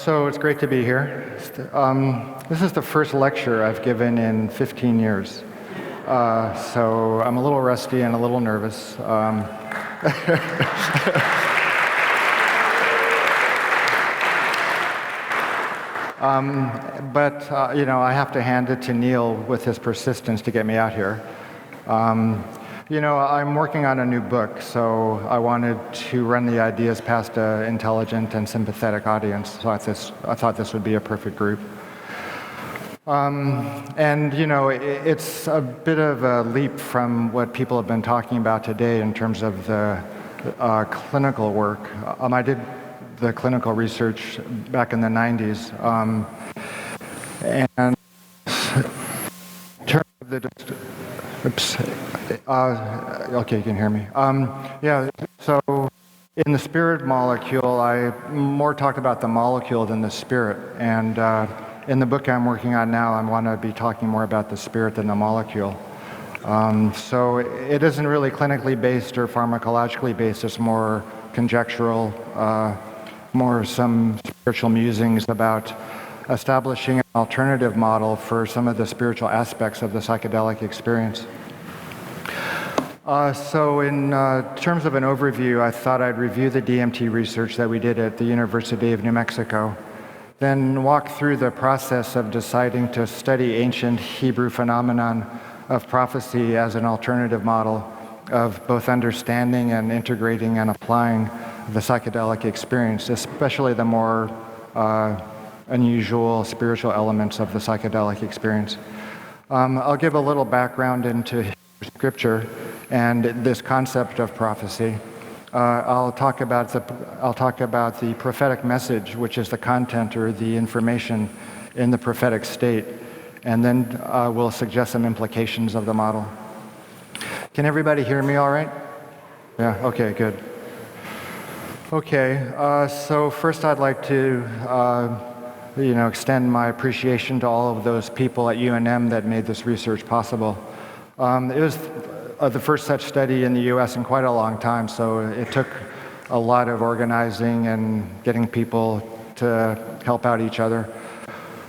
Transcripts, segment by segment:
So it's great to be here. This is the first lecture I've given in 15 years. So I'm a little rusty and a little nervous. But you know, I have to hand it to Neil with his persistence to get me out here. You know, I'm working on a new book, so I wanted to run the ideas past an intelligent and sympathetic audience. So I thought this would be a perfect group. And you know, it's a bit of a leap from what people have been talking about today in terms of the clinical work. I did the clinical research back in the 90s, and in terms of the okay, you can hear me. Yeah, so in the spirit molecule, I more talked about the molecule than the spirit. And in the book I'm working on now, I want to be talking more about the spirit than the molecule. So it isn't really clinically based or pharmacologically based. It's more conjectural, more some spiritual musings about establishing an alternative model for some of the spiritual aspects of the psychedelic experience. So in terms of an overview, I thought I'd review the DMT research that we did at the University of New Mexico, then walk through the process of deciding to study ancient Hebrew phenomenon of prophecy as an alternative model of both understanding and integrating and applying the psychedelic experience, especially the more unusual spiritual elements of the psychedelic experience. I'll give a little background into scripture and this concept of prophecy. I'll talk about the prophetic message, which is the content or the information in the prophetic state, and then we'll suggest some implications of the model. Can everybody hear me all right? Yeah, okay, good. Okay, so first I'd like to extend my appreciation to all of those people at UNM that made this research possible. It was the first such study in the US in quite a long time, so it took a lot of organizing and getting people to help out each other.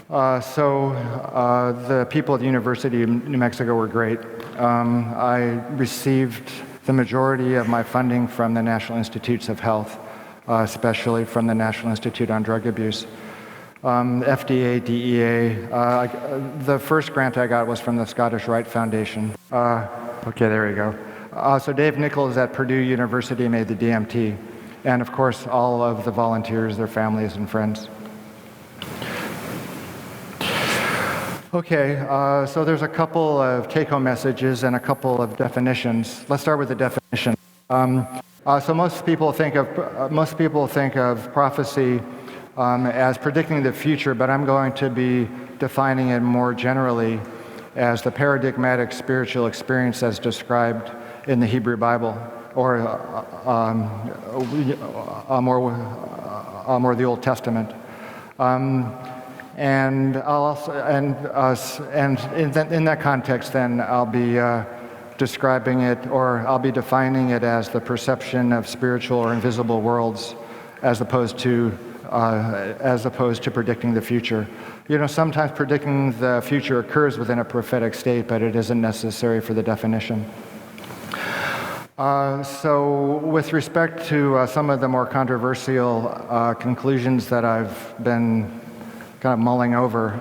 The people at the University of New Mexico were great. I received the majority of my funding from the National Institutes of Health, especially from the National Institute on Drug Abuse. FDA, DEA. The first grant I got was from the Scottish Rite Foundation. Okay, there we go. So Dave Nichols at Purdue University made the DMT, and of course all of the volunteers, their families and friends. Okay, so there's a couple of take-home messages and a couple of definitions. Let's start with the definition. So most people think of prophecy as predicting the future, but I'm going to be defining it more generally as the paradigmatic spiritual experience as described in the Hebrew Bible, or more the Old Testament. And I'll also, and in that context, then I'll be describing it, or I'll be defining it as the perception of spiritual or invisible worlds, as opposed to predicting the future. You know, sometimes predicting the future occurs within a prophetic state, but it isn't necessary for the definition. So with respect to some of the more controversial conclusions that I've been kind of mulling over,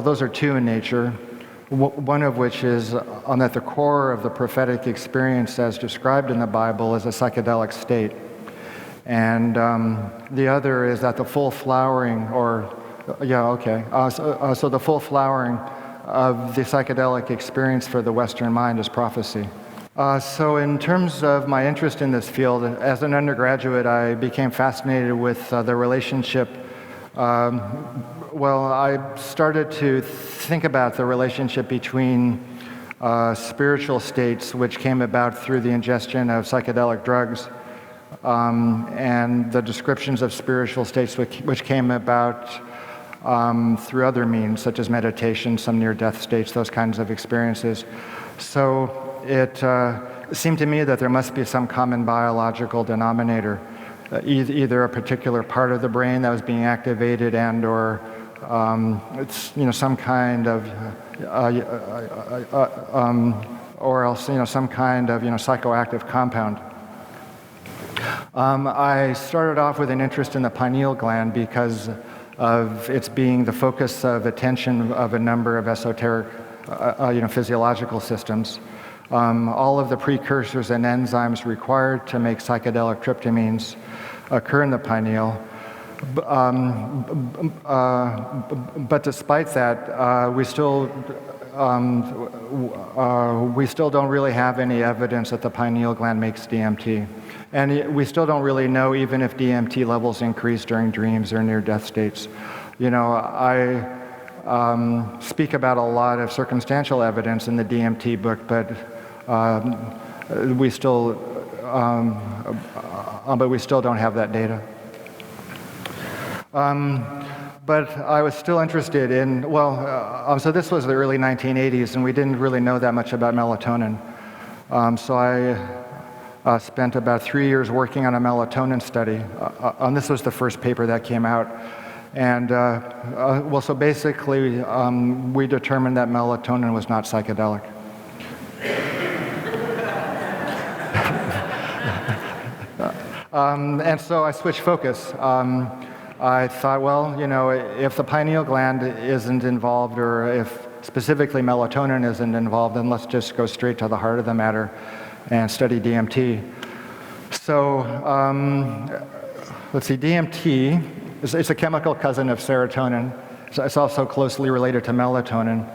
those are two in nature. One of which is that the core of the prophetic experience as described in the Bible is a psychedelic state. And the other is that the full flowering, so the full flowering of the psychedelic experience for the Western mind is prophecy. So in terms of my interest in this field, as an undergraduate, I became fascinated with the relationship. I started to think about the relationship between spiritual states, which came about through the ingestion of psychedelic drugs, and the descriptions of spiritual states which came about through other means, such as meditation, some near-death states, those kinds of experiences. So it seemed to me that there must be some common biological denominator either a particular part of the brain that was being activated and or it's some kind of or else some kind of psychoactive compound. I started off with an interest in the pineal gland because of its being the focus of attention of a number of esoteric physiological systems. All of the precursors and enzymes required to make psychedelic tryptamines occur in the pineal. But despite that, we still don't really have any evidence that the pineal gland makes DMT. And we still don't really know even if DMT levels increase during dreams or near-death states. I speak about a lot of circumstantial evidence in the DMT book, but we still don't have that data. But I was still interested in, so this was the early 1980s, and we didn't really know that much about melatonin. So I spent about 3 years working on a melatonin study. This was the first paper that came out. And so basically, we determined that melatonin was not psychedelic. And so I switched focus. I thought, if the pineal gland isn't involved, or if specifically melatonin isn't involved, then let's just go straight to the heart of the matter and study DMT. So let's see, DMT is a chemical cousin of serotonin. It's also closely related to melatonin.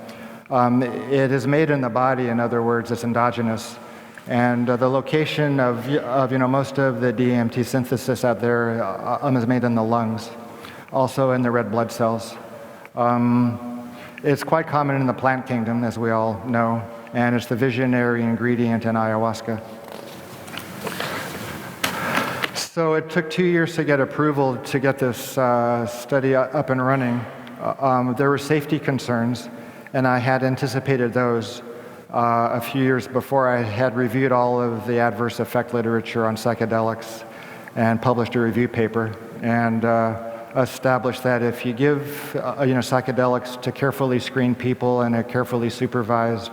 It is made in the body, in other words, it's endogenous. And the location of most of the DMT synthesis out there is made in the lungs, also in the red blood cells. It's quite common in the plant kingdom, as we all know, and it's the visionary ingredient in ayahuasca. So it took 2 years to get approval to get this study up and running. There were safety concerns, and I had anticipated those. A few years before, I had reviewed all of the adverse effect literature on psychedelics and published a review paper, and established that if you give psychedelics to carefully screened people in a carefully supervised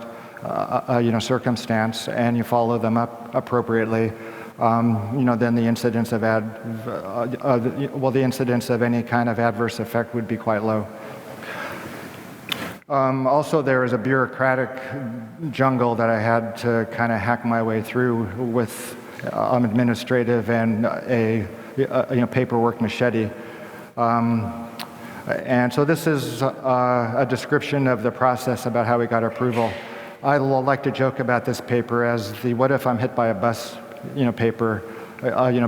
circumstance, and you follow them up appropriately, then the incidence of the incidence of any kind of adverse effect would be quite low. Also, there is a bureaucratic jungle that I had to kind of hack my way through with administrative and a paperwork machete. And so this is a description of the process about how we got approval. I like to joke about this paper as the "what if I'm hit by a bus" paper,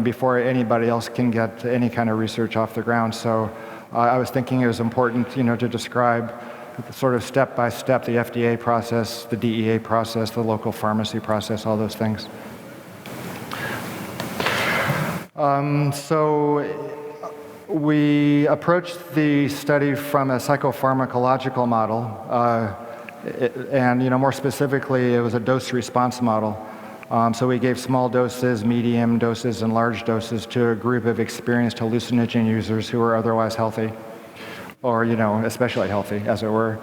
before anybody else can get any kind of research off the ground. So I was thinking it was important, to describe sort of step by step the FDA process, the DEA process, the local pharmacy process, all those things. So we approached the study from a psychopharmacological model, and more specifically, it was a dose-response model. So we gave small doses, medium doses, and large doses to a group of experienced hallucinogen users who were otherwise healthy, or especially healthy, as it were.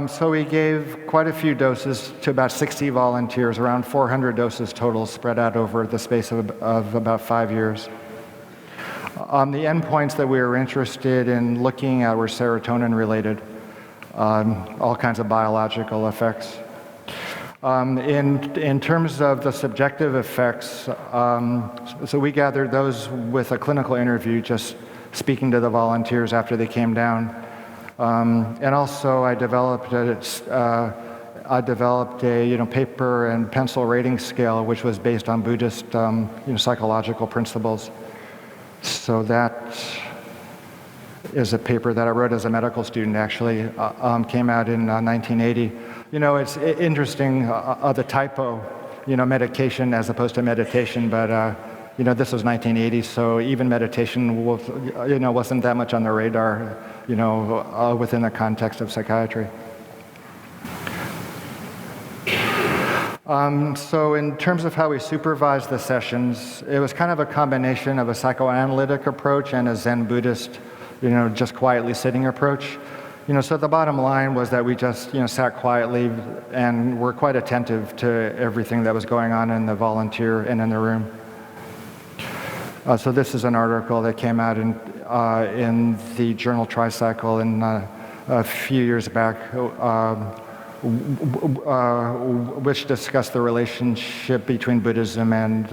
So we gave quite a few doses to about 60 volunteers, around 400 doses total, spread out over the space of about 5 years. The endpoints that we were interested in looking at were serotonin related, all kinds of biological effects. In terms of the subjective effects, so we gathered those with a clinical interview, just speaking to the volunteers after they came down. And also I developed a paper and pencil rating scale, which was based on Buddhist psychological principles. So that is a paper that I wrote as a medical student, actually. Came out in 1980. It's interesting, the typo, medication as opposed to meditation, but this was 1980, so even meditation was, wasn't that much on the radar, within the context of psychiatry. So in terms of how we supervised the sessions, it was kind of a combination of a psychoanalytic approach and a Zen Buddhist, just quietly sitting approach. So the bottom line was that we just, sat quietly and were quite attentive to everything that was going on in the volunteer and in the room. So this is an article that came out in the journal Tricycle a few years back, which discussed the relationship between Buddhism and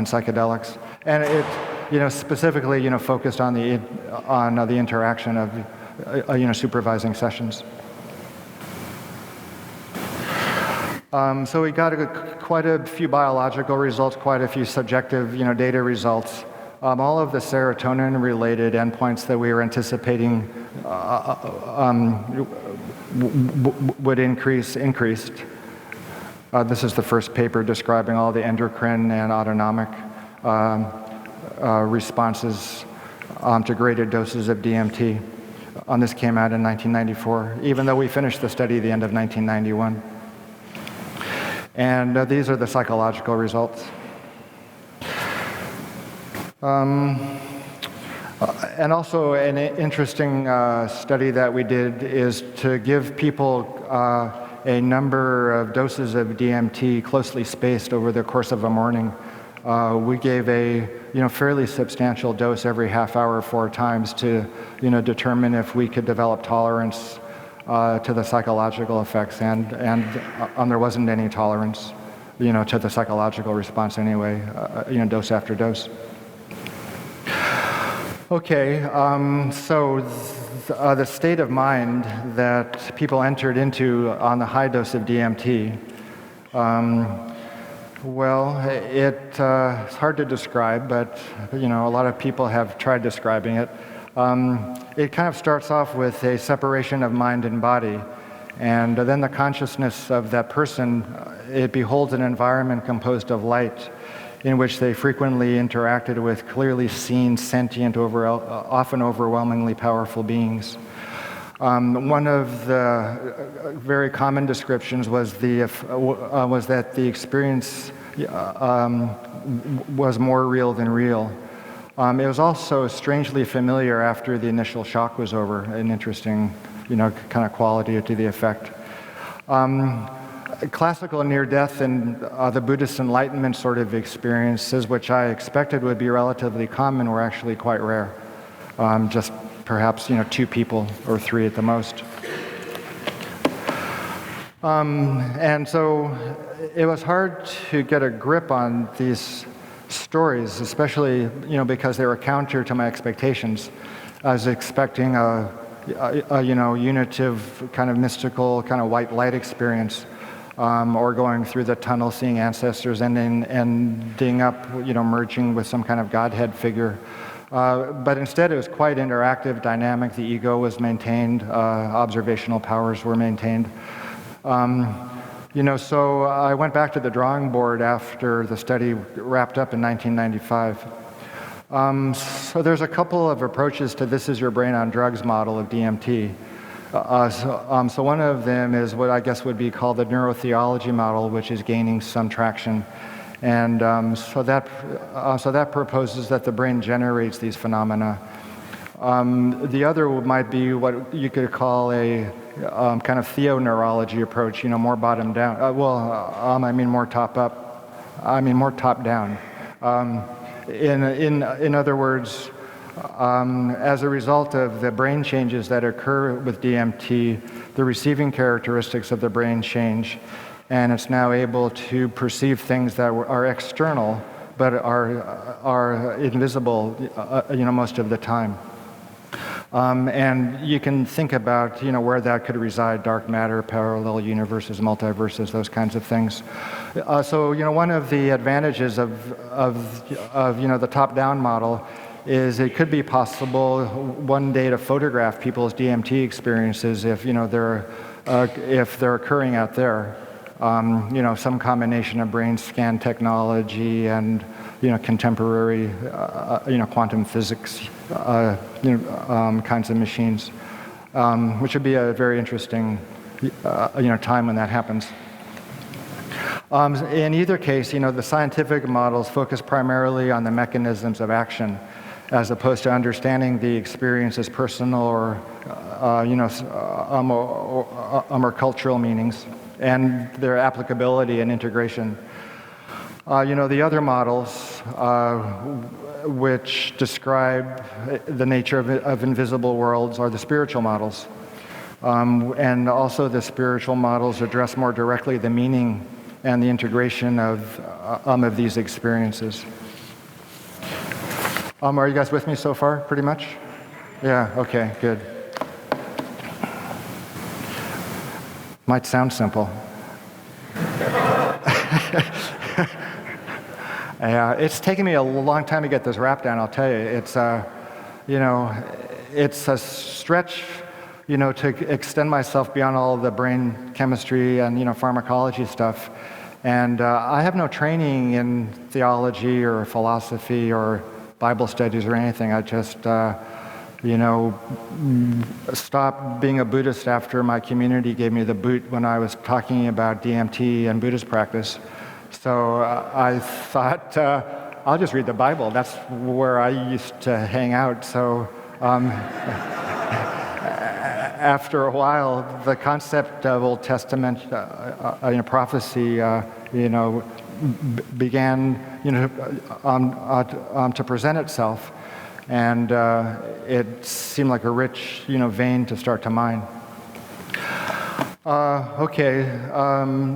psychedelics, and it, specifically, focused on the interaction of, supervising sessions. So we got quite a few biological results, quite a few subjective, data results. All of the serotonin-related endpoints that we were anticipating would increased. This is the first paper describing all the endocrine and autonomic responses to graded doses of DMT. This came out in 1994, even though we finished the study at the end of 1991. And these are the psychological results. And also an interesting study that we did is to give people a number of doses of DMT closely spaced over the course of a morning. We gave a fairly substantial dose every half hour 4 times to determine if we could develop tolerance to the psychological effects, and there wasn't any tolerance to the psychological response anyway, dose after dose. Okay, so the state of mind that people entered into on the high dose of DMT, well, it's hard to describe, but a lot of people have tried describing it. It kind of starts off with a separation of mind and body, and then the consciousness of that person, it beholds an environment composed of light, in which they frequently interacted with clearly seen, sentient, often overwhelmingly powerful beings. One of the very common descriptions was that the experience was more real than real. It was also strangely familiar after the initial shock was over, an interesting, kind of quality to the effect. Classical near-death and the Buddhist Enlightenment sort of experiences, which I expected would be relatively common, were actually quite rare. Just perhaps 2 people or 3 at the most. And so it was hard to get a grip on these stories, especially because they were counter to my expectations. I was expecting a unitive kind of mystical kind of white light experience. Or going through the tunnel, seeing ancestors, and then ending up, merging with some kind of Godhead figure. But instead, it was quite interactive, dynamic. The ego was maintained. Observational powers were maintained. So I went back to the drawing board after the study wrapped up in 1995. So there's a couple of approaches to this is your brain on drugs model of DMT. So one of them is what I guess would be called the neurotheology model, which is gaining some traction, and so that proposes that the brain generates these phenomena. The other might be what you could call a kind of theoneurology approach, more bottom down. I mean more top up. I mean more top down. In other words. As a result of the brain changes that occur with DMT, the receiving characteristics of the brain change, and it's now able to perceive things that are external but are invisible, most of the time. And you can think about, where that could reside: dark matter, parallel universes, multiverses, those kinds of things. So, one of the advantages of the top-down model is it could be possible one day to photograph people's DMT experiences if they're occurring out there. Some combination of brain scan technology and contemporary quantum physics kinds of machines, which would be a very interesting time when that happens. In either case, the scientific models focus primarily on the mechanisms of action, as opposed to understanding the experience as personal or cultural meanings and their applicability and integration. The other models, which describe the nature of invisible worlds, are the spiritual models. And also the spiritual models address more directly the meaning and the integration of these experiences. Are you guys with me so far, pretty much? Yeah, okay, good. Might sound simple. Yeah, it's taken me a long time to get this wrapped down, I'll tell you. It's it's a stretch, to extend myself beyond all the brain chemistry and, pharmacology stuff. And I have no training in theology or philosophy or Bible studies or anything. I just, stopped being a Buddhist after my community gave me the boot when I was talking about DMT and Buddhist practice. So I thought, I'll just read the Bible. That's where I used to hang out. So after a while, the concept of Old Testament prophecy, began, to present itself, and it seemed like a rich, vein to start to mine.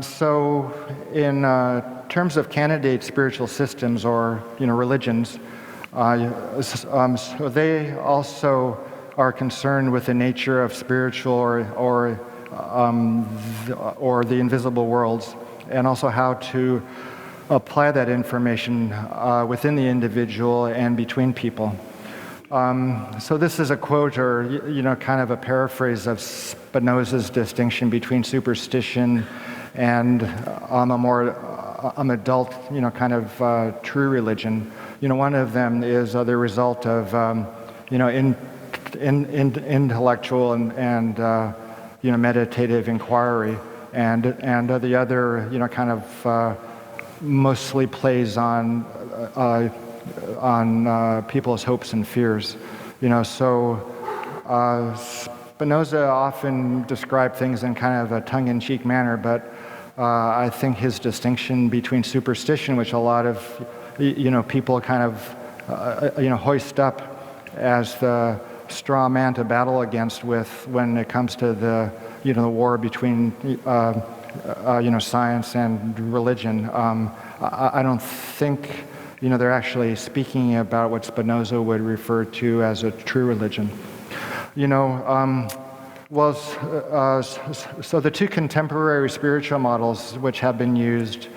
So in terms of candidate spiritual systems or religions, so they also are concerned with the nature of spiritual or the invisible worlds, and also how to apply that information within the individual and between people. So this is a quote, or kind of a paraphrase of Spinoza's distinction between superstition and a more adult, kind of true religion. One of them is the result of intellectual and meditative inquiry, and the other kind of mostly plays on people's hopes and fears. So Spinoza often described things in kind of a tongue-in-cheek manner, but I think his distinction between superstition, which a lot of people kind of hoist up as the straw man to battle against when it comes to the the war between science and religion. I don't think they're actually speaking about what Spinoza would refer to as a true religion. So the two contemporary spiritual models which have been used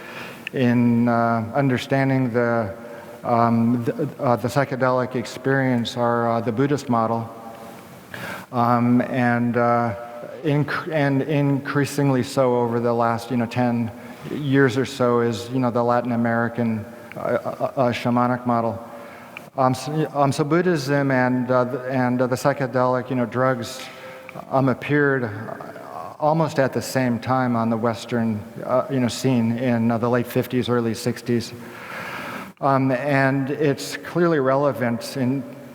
in understanding the psychedelic experience are the Buddhist model, and increasingly so over the last 10 years or so is the Latin American shamanic model. So Buddhism and the psychedelic drugs appeared almost at the same time on the Western scene in the late 50s, early 60s. And it's clearly relevant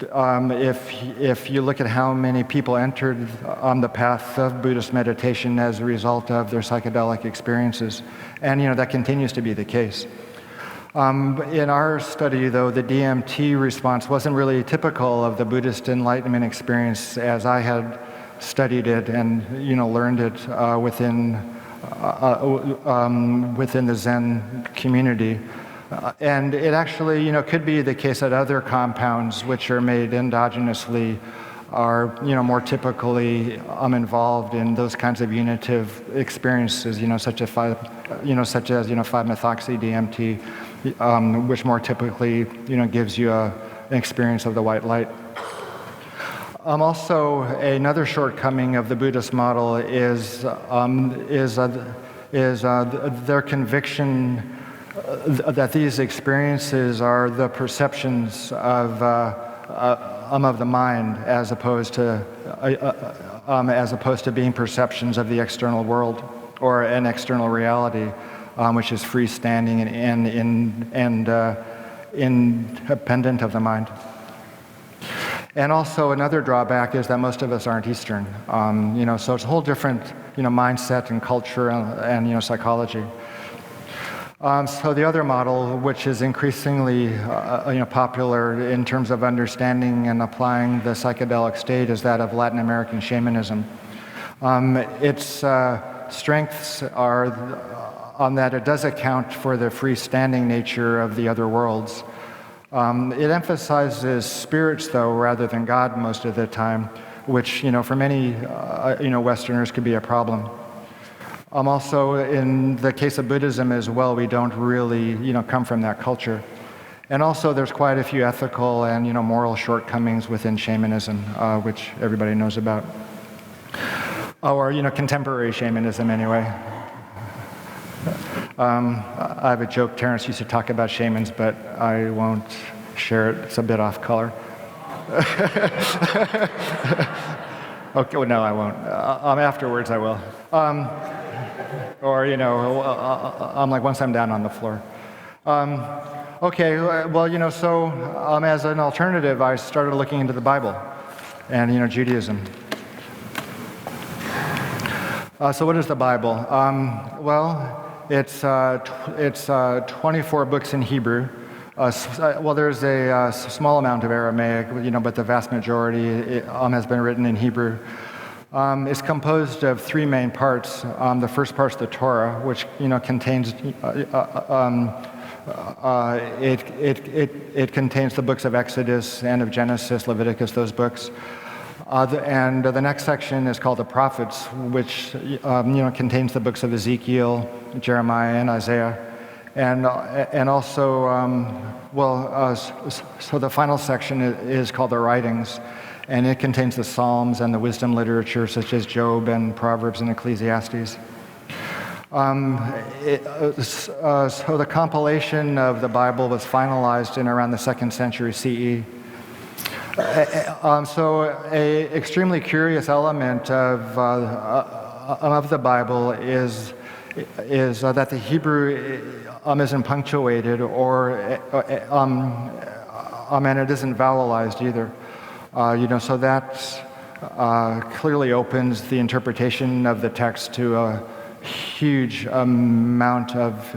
if you look at how many people entered on the path of Buddhist meditation as a result of their psychedelic experiences, and that continues to be the case. In our study, though, the DMT response wasn't really typical of the Buddhist enlightenment experience as I had studied it and learned it within the Zen community. And it actually, could be the case that other compounds which are made endogenously are, more typically involved in those kinds of unitive experiences, such as 5-methoxy-DMT, which more typically, gives you an experience of the white light. Also, another shortcoming of the Buddhist model is their conviction that these experiences are the perceptions of the mind, as opposed to being perceptions of the external world or an external reality. which is freestanding and independent of the mind. And also another drawback is that most of us aren't Eastern, so it's a whole different, mindset and culture and psychology. So the other model, which is increasingly, popular in terms of understanding and applying the psychedelic state, is that of Latin American shamanism. Its strengths are that it does account for the freestanding nature of the other worlds. It emphasizes spirits, though, rather than God most of the time, which, for many, Westerners could be a problem. Also, in the case of Buddhism as well, we don't really, come from that culture. And also, there's quite a few ethical and, moral shortcomings within shamanism, which everybody knows about. Or, contemporary shamanism, anyway. I have a joke. Terrence used to talk about shamans, but I won't share it. It's a bit off color. Okay, well, no, I won't. Afterwards, I will. Or, I'm like, once I'm down on the floor. Okay, well, so as an alternative, I started looking into the Bible and, Judaism. So what is the Bible? It's 24 books in Hebrew. There's a small amount of Aramaic, but the vast majority has been written in Hebrew. It's composed of three main parts. The first part's the Torah, which contains it contains the books of Exodus and of Genesis, Leviticus, those books. And the next section is called the Prophets, which contains the books of Ezekiel, Jeremiah, and Isaiah. And also, so the final section is called the Writings, and it contains the Psalms and the wisdom literature such as Job and Proverbs and Ecclesiastes. So the compilation of the Bible was finalized in around the 2nd century CE. So an extremely curious element of the Bible is that the Hebrew isn't punctuated and it isn't vowelized either. So that clearly opens the interpretation of the text to a huge amount of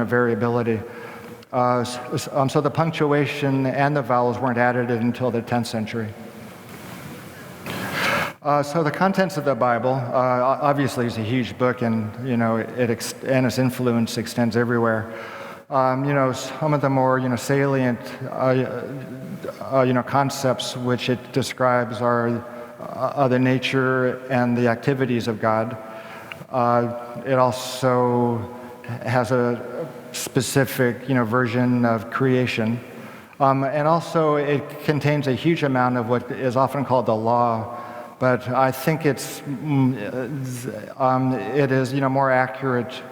variability. So the punctuation and the vowels weren't added until the 10th century. So the contents of the Bible, obviously, is a huge book, and and its influence extends everywhere. Some of the more salient concepts which it describes are the nature and the activities of God. It also has a specific version of creation, and also it contains a huge amount of what is often called the law. But I think it is more accurate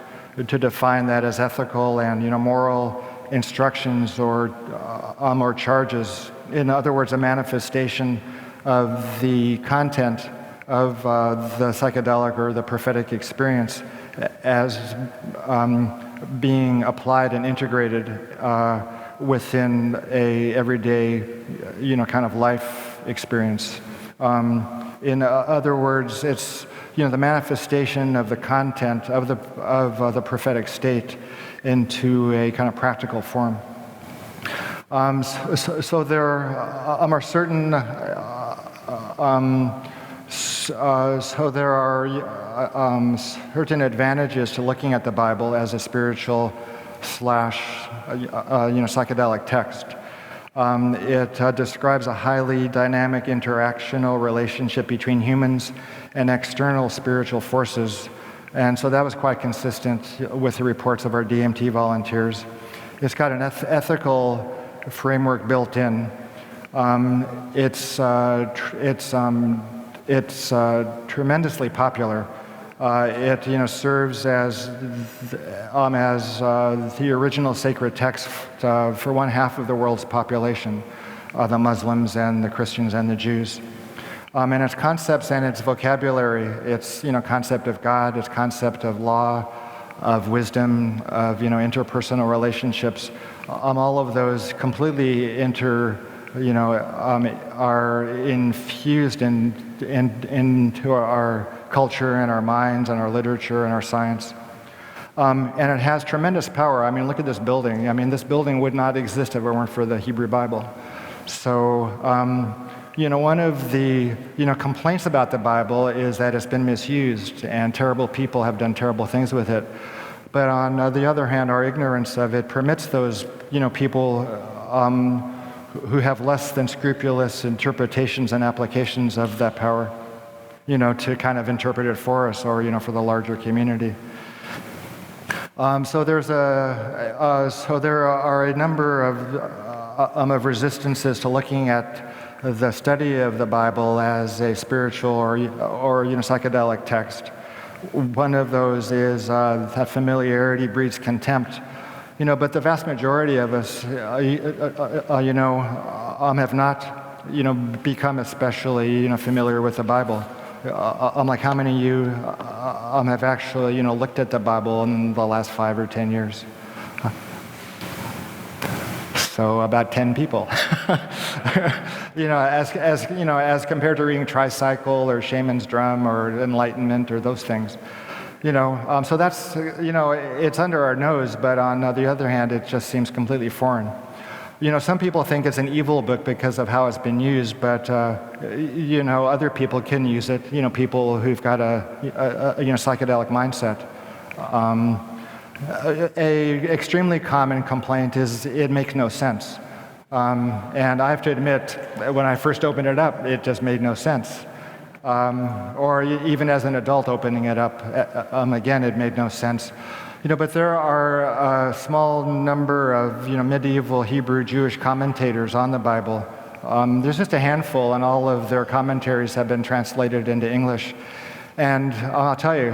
to define that as ethical and moral instructions or charges. In other words, a manifestation of the content of the psychedelic or the prophetic experience as being applied and integrated within a everyday kind of life experience. In other words, it's the manifestation of the content of the prophetic state into a kind of practical form. So there are certain certain advantages to looking at the Bible as a spiritual / psychedelic text. It describes a highly dynamic interactional relationship between humans and external spiritual forces. And so that was quite consistent with the reports of our DMT volunteers. It's got an ethical framework built in. It's tremendously popular. It serves as the original sacred text for 1/2 of the world's population, the Muslims and the Christians and the Jews. And its concepts and its vocabulary, its concept of God, its concept of law, of wisdom, of interpersonal relationships. All of those completely are infused into our culture and our minds and our literature and our science. And it has tremendous power. I mean, look at this building. I mean, this building would not exist if it weren't for the Hebrew Bible. So, one of the complaints about the Bible is that it's been misused and terrible people have done terrible things with it. But on the other hand, our ignorance of it permits those people who have less than scrupulous interpretations and applications of that power, to kind of interpret it for us or for the larger community. So there are a number of resistances to looking at the study of the Bible as a spiritual or psychedelic text. One of those is that familiarity breeds contempt. But the vast majority of us, have not, become especially, familiar with the Bible. Like how many of you have actually, looked at the Bible in the last 5 or 10 years? So about 10 people. As compared to reading Tricycle or Shaman's Drum or Enlightenment or those things. So that's, it's under our nose, but on the other hand, it just seems completely foreign. Some people think it's an evil book because of how it's been used, but, other people can use it, people who've got a psychedelic mindset. A extremely common complaint is it makes no sense. And I have to admit, when I first opened it up, it just made no sense. Or even as an adult opening it up, again, it made no sense. But there are a small number of medieval Hebrew Jewish commentators on the Bible. There's just a handful, and all of their commentaries have been translated into English. And I'll tell you,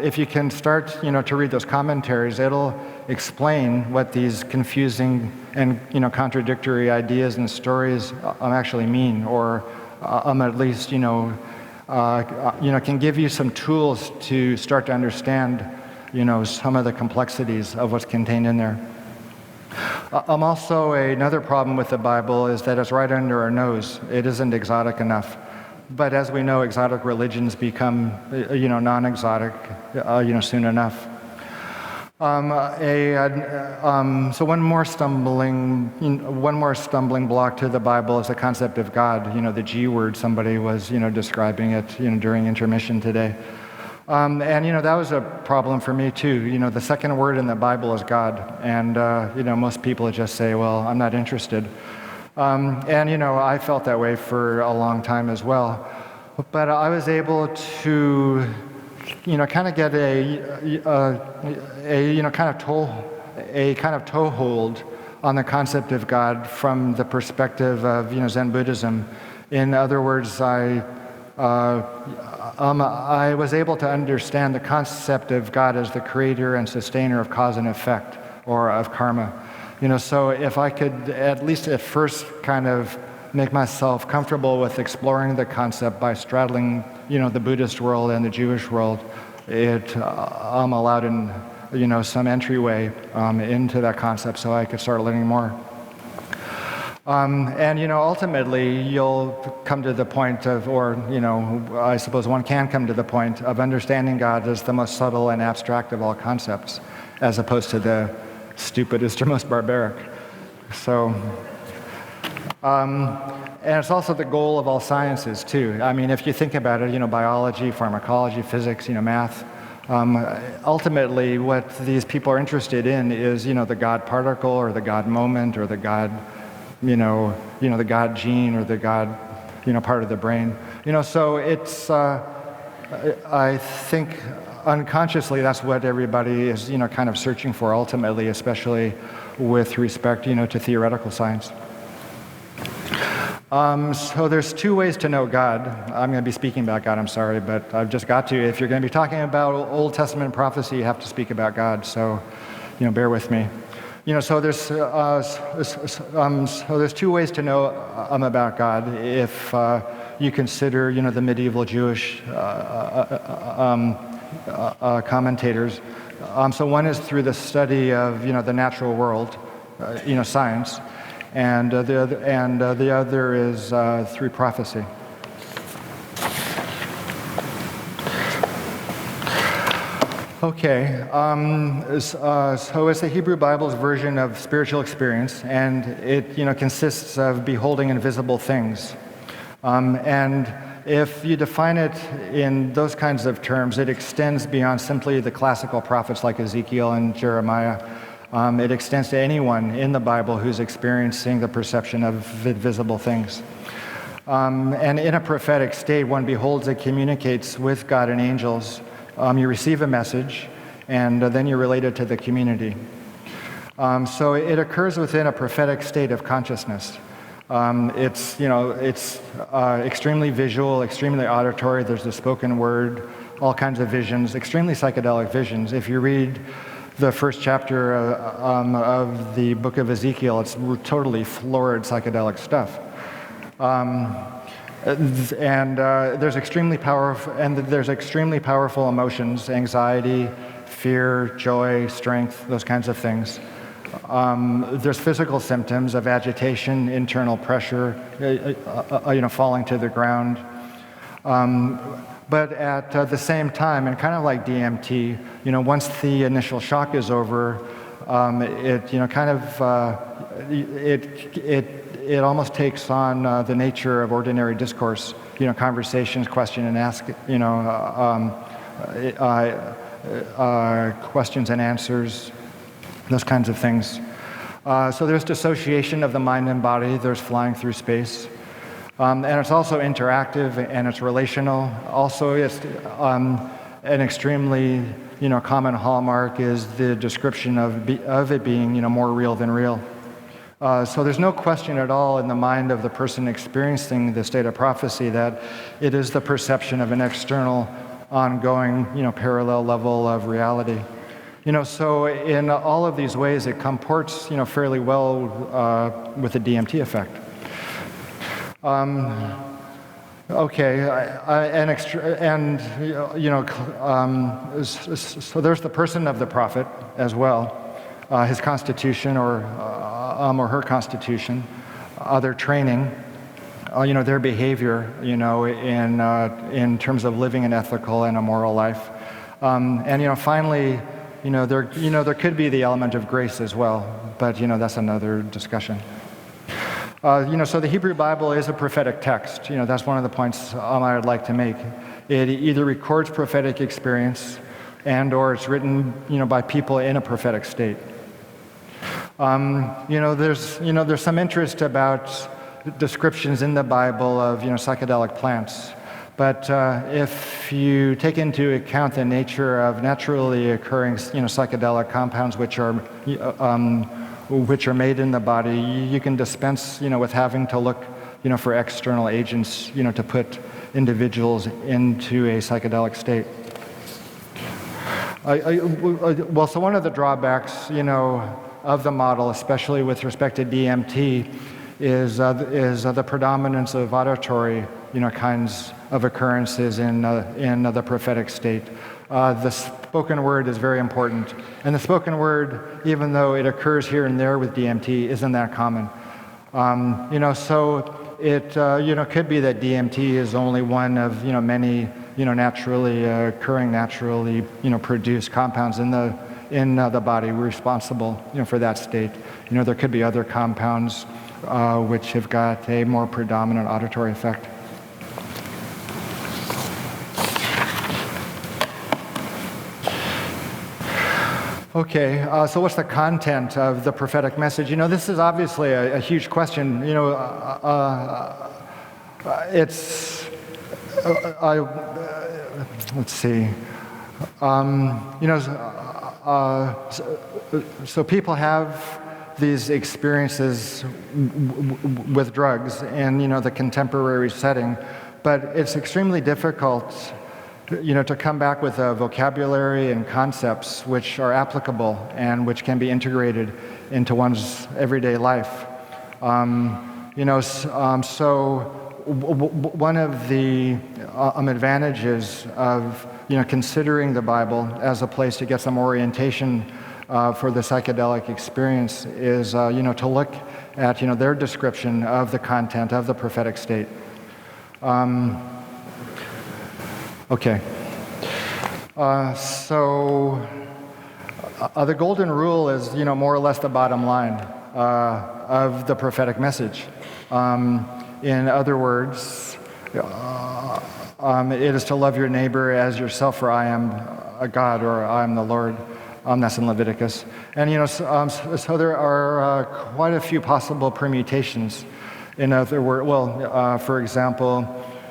if you can start to read those commentaries, it'll explain what these confusing and contradictory ideas and stories actually mean, or at least can give you some tools to start to understand some of the complexities of what's contained in there. Also, another problem with the Bible is that it's right under our nose. It isn't exotic enough. But as we know, exotic religions become, non-exotic, soon enough. So one more stumbling block to the Bible is the concept of God. The G word. Somebody was, describing it, during intermission today. And that was a problem for me too. The second word in the Bible is God, and most people just say, "Well, I'm not interested." And I felt that way for a long time as well. But I was able to, kind of get a kind of toehold on the concept of God from the perspective of Zen Buddhism. In other words, I was able to understand the concept of God as the creator and sustainer of cause and effect, or of karma. So if I could at least at first kind of make myself comfortable with exploring the concept by straddling, the Buddhist world and the Jewish world, it allowed in, some entryway into that concept, so I could start learning more. And ultimately, you'll come to the point of, or I suppose one can come to the point of understanding God as the most subtle and abstract of all concepts, as opposed to the stupidest or most barbaric. So, and it's also the goal of all sciences too. I mean, if you think about it, biology, pharmacology, physics, math. Ultimately, what these people are interested in is, the God particle, or the God moment, or the God, the God gene, or the God, part of the brain. So it's, I think, unconsciously, that's what everybody is, kind of searching for ultimately, especially with respect, to theoretical science. So there's two ways to know God. I'm going to be speaking about God, I'm sorry, but I've just got to. If you're going to be talking about Old Testament prophecy, you have to speak about God, so, bear with me. So there's two ways to know about God if you consider, the medieval Jewish commentators. So one is through the study of, the natural world, science, and the other is through prophecy. Okay, so it's the Hebrew Bible's version of spiritual experience, and it consists of beholding invisible things. And if you define it in those kinds of terms, it extends beyond simply the classical prophets like Ezekiel and Jeremiah. It extends to anyone in the Bible who's experiencing the perception of invisible things. And in a prophetic state, one beholds and communicates with God and angels. You receive a message, and then you relate it to the community. So it occurs within a prophetic state of consciousness. It's extremely visual, extremely auditory. There's the spoken word, all kinds of visions, extremely psychedelic visions. If you read the first chapter of the book of Ezekiel, it's totally florid psychedelic stuff. There's extremely powerful emotions: anxiety, fear, joy, strength, those kinds of things. There's physical symptoms of agitation, internal pressure, falling to the ground. But at the same time, and kind of like DMT, once the initial shock is over, it almost takes on the nature of ordinary discourse. Conversations, question and ask, questions and answers, those kinds of things. So there's dissociation of the mind and body. There's flying through space. And it's also interactive and it's relational. Also, it's an extremely common hallmark is the description of it being more real than real. So there's no question at all in the mind of the person experiencing the state of prophecy that it is the perception of an external, ongoing, parallel level of reality. So in all of these ways, it comports, fairly well with the DMT effect. So there's the person of the prophet as well, his constitution or her constitution, their training, their behavior, in terms of living an ethical and a moral life, and finally, there could be the element of grace as well, but that's another discussion. So the Hebrew Bible is a prophetic text. That's one of the points I would like to make. It either records prophetic experience, and/or it's written, by people in a prophetic state. There's some interest about descriptions in the Bible of psychedelic plants. But if you take into account the nature of naturally occurring, psychedelic compounds, which are made in the body, you can dispense, with having to look, for external agents, to put individuals into a psychedelic state. So one of the drawbacks, of the model, especially with respect to DMT, is the predominance of auditory, kinds of occurrences in the prophetic state. The spoken word is very important, and the spoken word, even though it occurs here and there with DMT, isn't that common. So it could be that DMT is only one of many naturally occurring, naturally produced compounds in the body responsible for that state. There could be other compounds which have got a more predominant auditory effect. Okay, so what's the content of the prophetic message? This is obviously a huge question. Let's see. So people have these experiences with drugs in the contemporary setting, but it's extremely difficult to come back with a vocabulary and concepts which are applicable and which can be integrated into one's everyday life. So one of the advantages of considering the Bible as a place to get some orientation for the psychedelic experience is to look at their description of the content of the prophetic state. Okay. So the golden rule is more or less the bottom line of the prophetic message. In other words, it is to love your neighbor as yourself, for I am a God, or I am the Lord. That's in Leviticus. And so there are quite a few possible permutations. In other words, for example,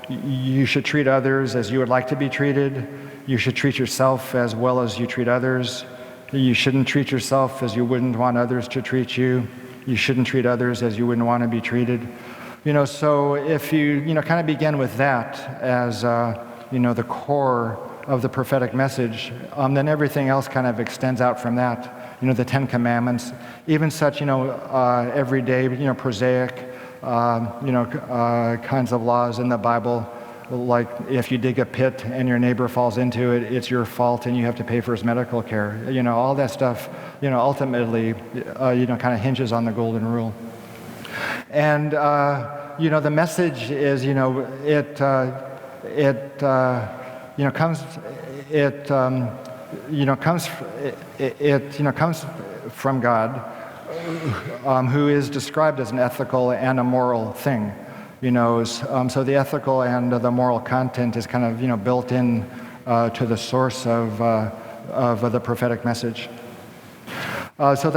you should treat others as you would like to be treated. You should treat yourself as well as you treat others. You shouldn't treat yourself as you wouldn't want others to treat you. You shouldn't treat others as you wouldn't want to be treated. So if you kind of begin with that as the core of the prophetic message, then everything else kind of extends out from that. The Ten Commandments, even such everyday prosaic kinds of laws in the Bible, like if you dig a pit and your neighbor falls into it, it's your fault and you have to pay for his medical care. All that stuff, ultimately, kind of hinges on the golden rule. And the message is, comes from God, who is described as an ethical and a moral thing. So the ethical and the moral content is kind of built in to the source of the prophetic message. So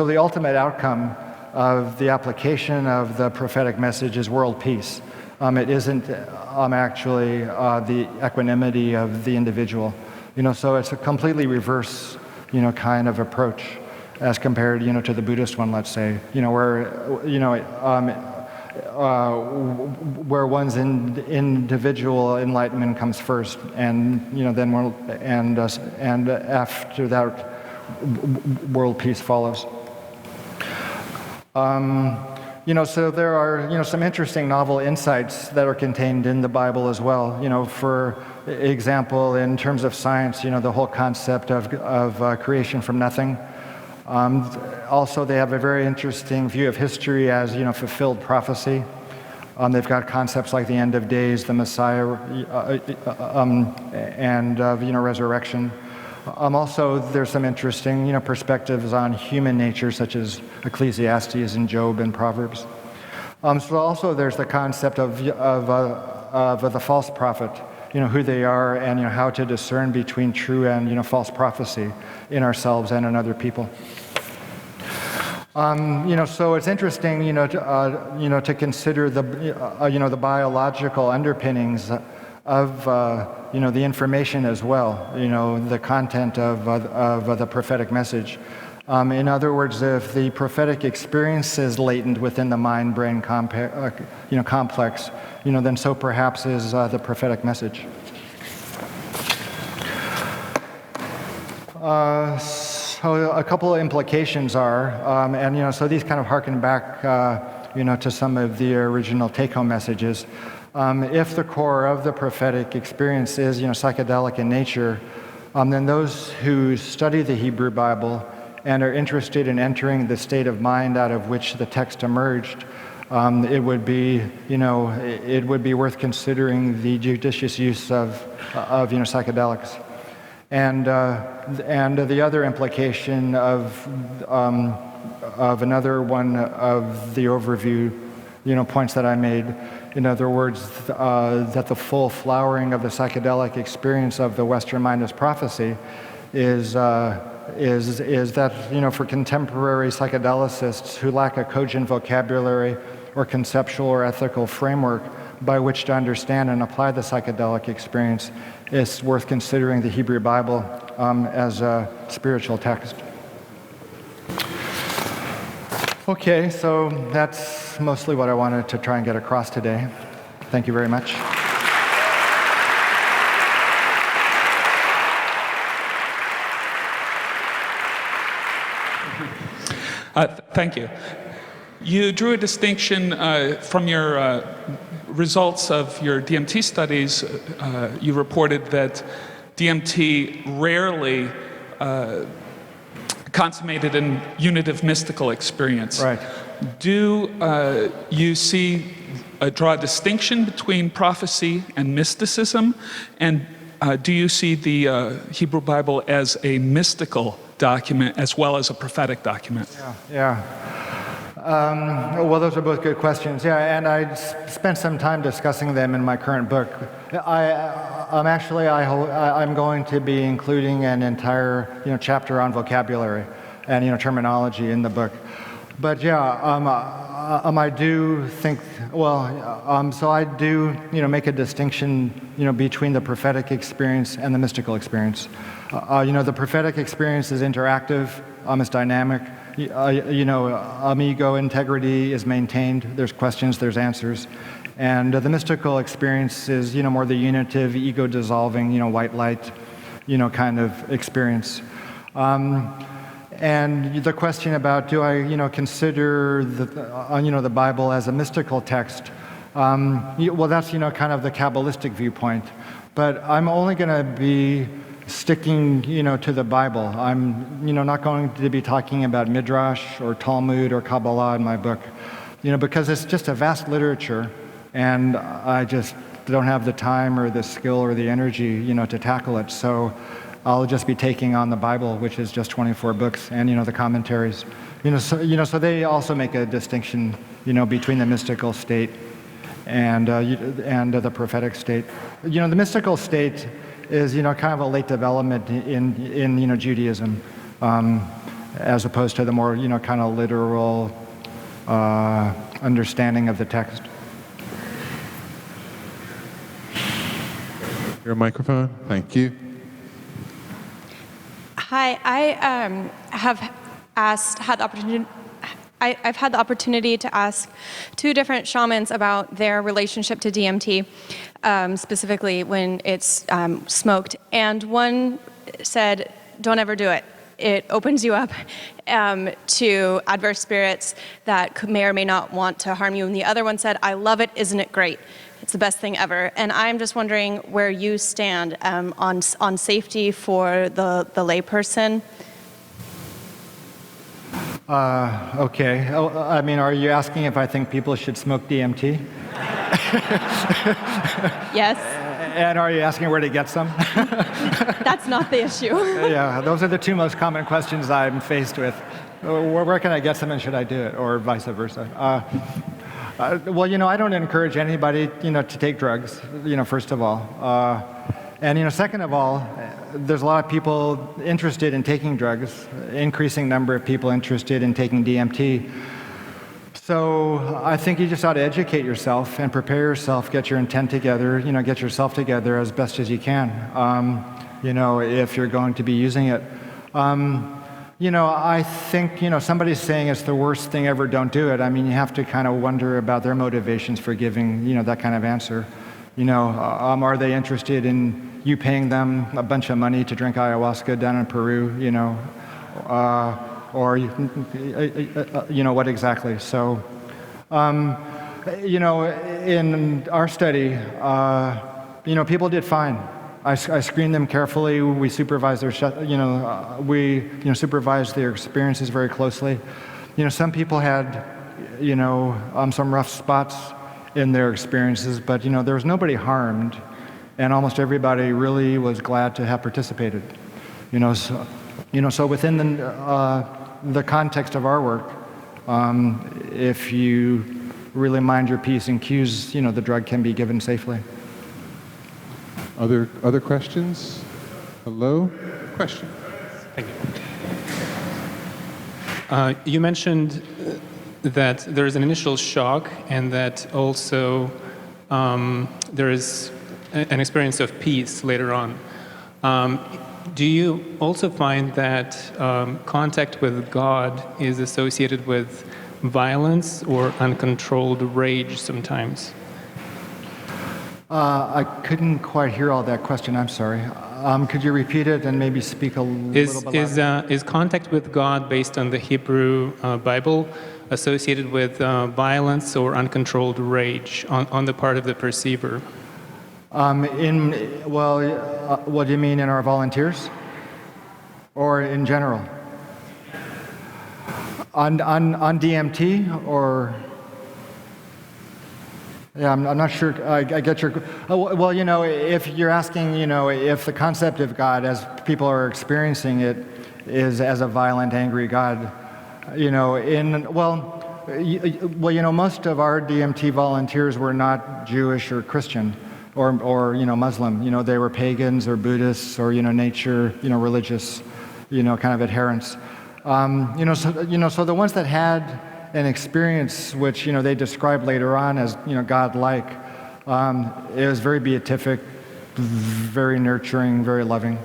the ultimate outcome of the application of the prophetic message is world peace. It isn't actually the equanimity of the individual. So it's a completely reverse, kind of approach as compared, to the Buddhist one, let's say, where one's individual enlightenment comes first, and then after that, world peace follows. So there are, some interesting novel insights that are contained in the Bible as well. For example, in terms of science, the whole concept of creation from nothing. Also, they have a very interesting view of history as, fulfilled prophecy. They've got concepts like the end of days, the Messiah, and resurrection. Also, there's some interesting, perspectives on human nature, such as Ecclesiastes and Job and Proverbs. So also, there's the concept of the false prophet, who they are and how to discern between true and false prophecy in ourselves and in other people. So it's interesting, to consider the biological underpinnings of the information as well, the content of the prophetic message. In other words, if the prophetic experience is latent within the mind-brain complex, then so perhaps is the prophetic message. So a couple of implications are, so these kind of harken back, to some of the original take-home messages. If the core of the prophetic experience is, psychedelic in nature, then those who study the Hebrew Bible and are interested in entering the state of mind out of which the text emerged, it would be worth considering the judicious use of psychedelics. And the other implication of another one of the overview, points that I made, in other words, that the full flowering of the psychedelic experience of the Western mind as prophecy is that, for contemporary psychedelicists who lack a cogent vocabulary or conceptual or ethical framework by which to understand and apply the psychedelic experience, it's worth considering the Hebrew Bible as a spiritual text. Okay, so that's mostly what I wanted to try and get across today. Thank you very much. Thank you. You drew a distinction from your results of your DMT studies. You reported that DMT rarely consummated an unitive mystical experience. Right. Do you draw a distinction between prophecy and mysticism? And do you see the Hebrew Bible as a mystical document as well as a prophetic document? Yeah. Well, those are both good questions. Yeah, and I spent some time discussing them in my current book. I'm going to be including an entire chapter on vocabulary and terminology in the book. But yeah, I do think so I do make a distinction between the prophetic experience and the mystical experience. The prophetic experience is interactive, it's dynamic. Ego integrity is maintained. There's questions, there's answers. And the mystical experience is, more the unitive, ego-dissolving, white light, kind of experience. And the question about do I, consider the Bible as a mystical text? Well, that's, kind of the Kabbalistic viewpoint. But I'm only going to be sticking, to the Bible. I'm, not going to be talking about Midrash or Talmud or Kabbalah in my book, because it's just a vast literature, and I just don't have the time or the skill or the energy, to tackle it. So I'll just be taking on the Bible, which is just 24 books, and the commentaries. So they also make a distinction, between the mystical state and the prophetic state. The mystical state is kind of a late development in Judaism, as opposed to the more kind of literal understanding of the text. Your microphone. Thank you. Hi, I've had the opportunity to ask two different shamans about their relationship to DMT, specifically when it's smoked. And one said, don't ever do it. It opens you up to adverse spirits that may or may not want to harm you. And the other one said, I love it, isn't it great? It's the best thing ever. And I'm just wondering where you stand on safety for the layperson. Okay. Are you asking if I think people should smoke DMT? Yes. And are you asking where to get some? That's not the issue. Yeah, those are the two most common questions I'm faced with. Where can I get some and should I do it? Or vice versa. Well, I don't encourage anybody, to take drugs, first of all. And, second of all, there's a lot of people interested in taking drugs, increasing number of people interested in taking DMT. So I think you just ought to educate yourself and prepare yourself, get your intent together, get yourself together as best as you can, if you're going to be using it. I think, somebody's saying it's the worst thing ever, don't do it. You have to kind of wonder about their motivations for giving, that kind of answer. Are they interested in you paying them a bunch of money to drink ayahuasca down in Peru, or, what exactly? So, in our study, people did fine. I screened them carefully. We supervised their, supervised their experiences very closely. Some people had, some rough spots in their experiences, but there was nobody harmed, and almost everybody really was glad to have participated. So within the context of our work, if you really mind your P's and Q's, the drug can be given safely. Other questions? Hello? Question. Thank you. You mentioned that there is an initial shock and that also there is an experience of peace later on. Do you also find that contact with God is associated with violence or uncontrolled rage sometimes? I couldn't quite hear all that question. I'm sorry. Could you repeat it and maybe speak a little bit louder? Is contact with God based on the Hebrew Bible associated with violence or uncontrolled rage on the part of the perceiver. What do you mean in our volunteers? Or in general? On DMT or? Yeah, I'm not sure. I get your. Well, if you're asking, if the concept of God, as people are experiencing it, is as a violent, angry God, most of our DMT volunteers were not Jewish or Christian, or Muslim. They were pagans or Buddhists or nature, religious, kind of adherents. So the ones that had an experience which they described later on as God-like, it was very beatific, very nurturing, very loving.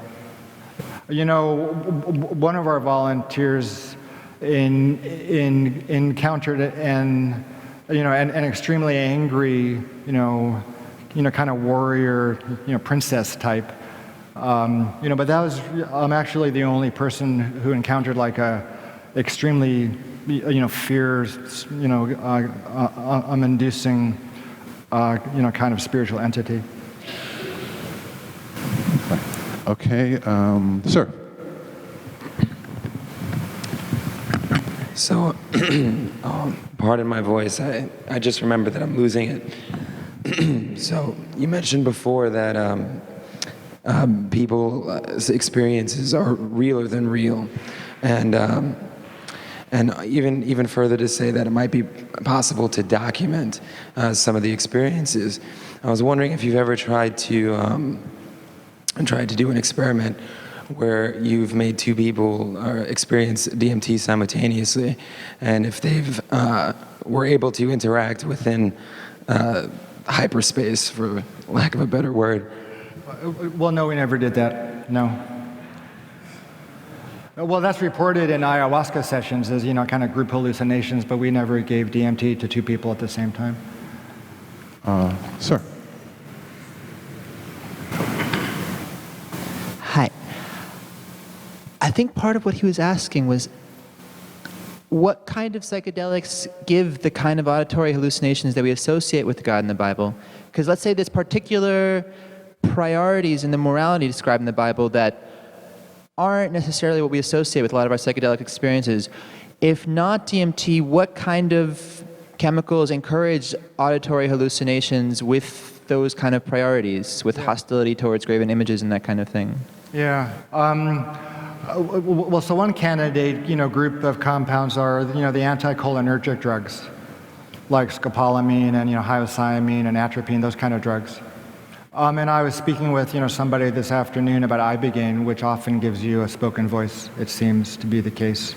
One of our volunteers encountered an extremely angry, kind of warrior, princess type. But that was actually the only person who encountered like a extremely, fears, inducing, kind of spiritual entity. Okay, sir. So, pardon my voice. I just remember that I'm losing it. So, you mentioned before that people's experiences are realer than real, and even further to say that it might be possible to document some of the experiences. I was wondering if you've ever tried to do an experiment where you've made two people experience DMT simultaneously, and if they've were able to interact within hyperspace, for lack of a better word. Well, no, we never did that. No. Well, that's reported in ayahuasca sessions as kind of group hallucinations, but we never gave DMT to two people at the same time. Sir. Hi. I think part of what he was asking was what kind of psychedelics give the kind of auditory hallucinations that we associate with God in the Bible? Because let's say there's particular priorities in the morality described in the Bible that aren't necessarily what we associate with a lot of our psychedelic experiences. If not DMT, what kind of chemicals encourage auditory hallucinations with those kind of priorities, with hostility towards graven images and that kind of thing? Yeah. Well, so one candidate, group of compounds are, the anticholinergic drugs, like scopolamine and, hyoscyamine and atropine, those kind of drugs. And I was speaking with, somebody this afternoon about ibogaine, which often gives you a spoken voice. It seems to be the case.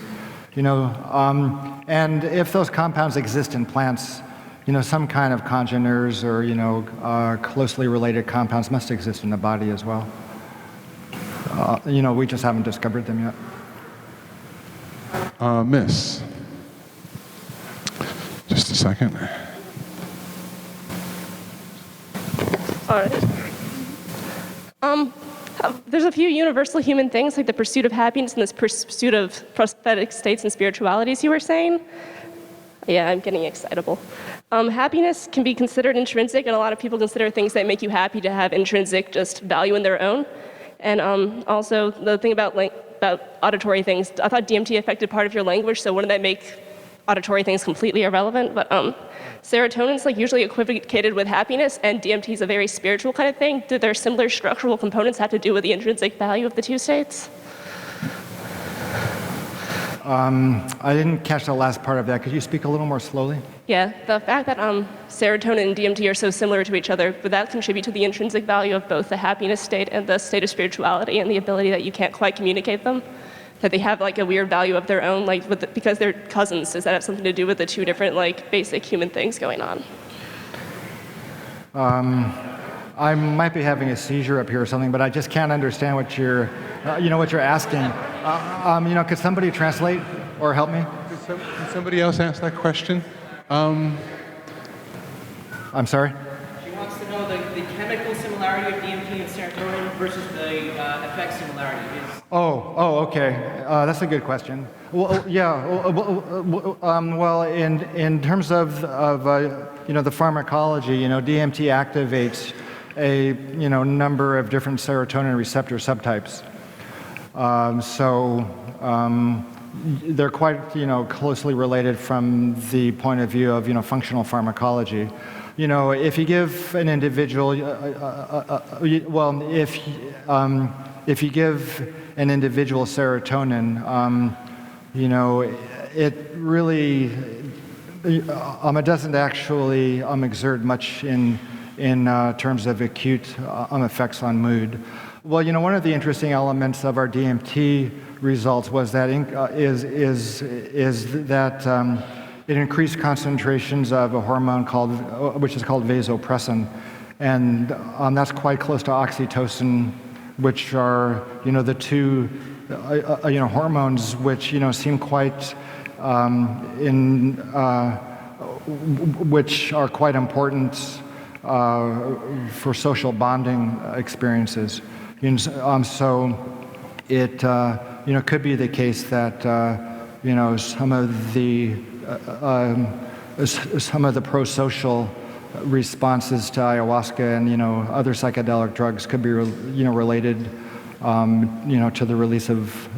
And if those compounds exist in plants, some kind of congeners or, closely related compounds must exist in the body as well. We just haven't discovered them yet. Miss. Just a second. All right. There's a few universal human things, like the pursuit of happiness and this pursuit of prosthetic states and spiritualities you were saying. Yeah, I'm getting excitable. Happiness can be considered intrinsic, and a lot of people consider things that make you happy to have intrinsic just value in their own. And also the thing about auditory things, I thought DMT affected part of your language, so wouldn't that make auditory things completely irrelevant? But serotonin's usually equivocated with happiness, and DMT is a very spiritual kind of thing. Do their similar structural components have to do with the intrinsic value of the two states? I didn't catch the last part of that. Could you speak a little more slowly? Yeah, the fact that serotonin and DMT are so similar to each other, would that contribute to the intrinsic value of both the happiness state and the state of spirituality, and the ability that you can't quite communicate them? That they have a weird value of their own, because they're cousins? Does that have something to do with the two different basic human things going on? I might be having a seizure up here or something, but I just can't understand what you're asking. Could somebody translate or help me? Can somebody else ask that question? I'm sorry? She wants to know the chemical similarities similarity of DMT and serotonin versus the effect similarity? Okay. That's a good question. Well, yeah. Well, in terms of the pharmacology, DMT activates a number of different serotonin receptor subtypes. They're quite closely related from the point of view of functional pharmacology. If you give an individual, if you give an individual serotonin, it really it doesn't actually exert much in terms of acute effects on mood. Well, one of the interesting elements of our DMT results was that it increased concentrations of a hormone which is called vasopressin, and that's quite close to oxytocin, which are the two hormones which seem quite which are quite important for social bonding experiences. So it could be the case that some of the pro-social responses to ayahuasca and other psychedelic drugs could be related to the release of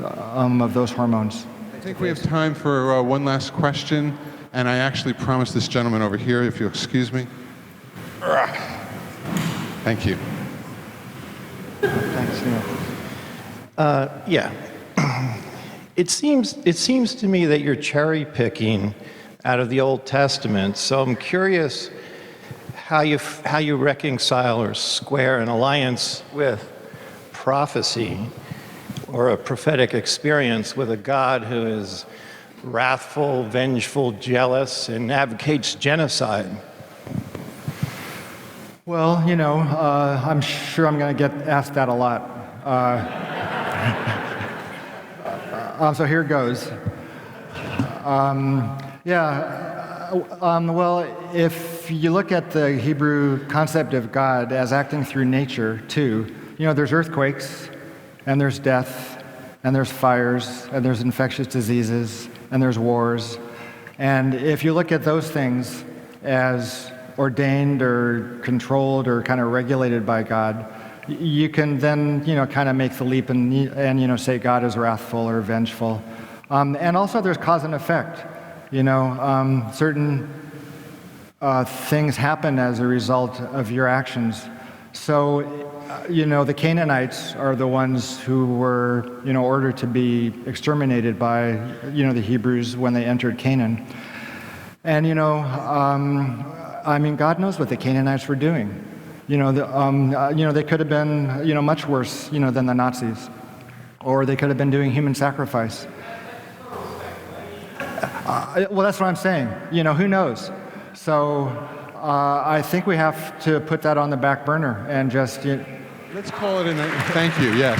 those hormones. I think we have time for one last question, and I actually promised this gentleman over here, if you'll excuse me. Thank you. Thanks, Neil. Yeah. It seems to me that you're cherry picking out of the Old Testament. So I'm curious how you reconcile or square an alliance with prophecy or a prophetic experience with a God who is wrathful, vengeful, jealous, and advocates genocide. Well, I'm sure I'm going to get asked that a lot. So here goes. Well, if you look at the Hebrew concept of God as acting through nature too, there's earthquakes, and there's death, and there's fires, and there's infectious diseases, and there's wars. And if you look at those things as ordained or controlled or kind of regulated by God, you can then kind of make the leap and say God is wrathful or vengeful. And also there's cause and effect. Certain things happen as a result of your actions. So the Canaanites are the ones who were ordered to be exterminated by the Hebrews when they entered Canaan. And God knows what the Canaanites were doing. They could have been, much worse, than the Nazis, or they could have been doing human sacrifice. Well, that's what I'm saying. Who knows? So I think we have to put that on the back burner and just. Let's call it a night. Thank you. Yes.